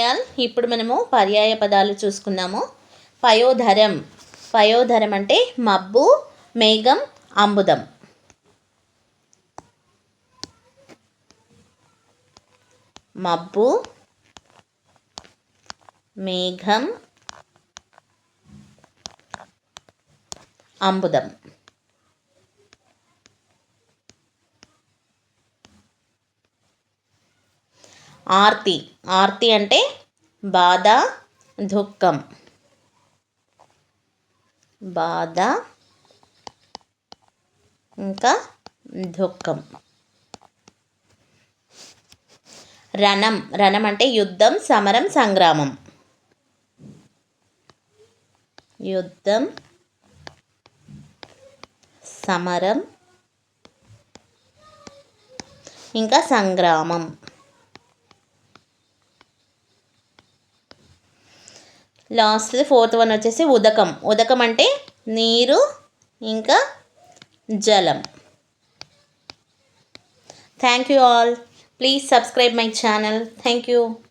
All ఇప్పుడు మనము పర్యాయ పదాలు చూసుకుందాము. పయోధరం. పయోధరం అంటే మబ్బు, మేఘం, అంబుదం. మబ్బు, మేఘం, అంబుదం. ఆర్తి. ఆర్తి అంటే బాధ, దుఃఖం. బాధ ఇంకా దుఃఖం. రణం. రణం అంటే యుద్ధం, సమరం, సంగ్రామం. యుద్ధం, సమరం ఇంకా సంగ్రామం. లాస్ట్ ఫోర్త్ వన్ వచ్చేసి ఉదకం. ఉదకం అంటే నీరు ఇంకా జలం. Thank you all. Please subscribe my channel. Thank you.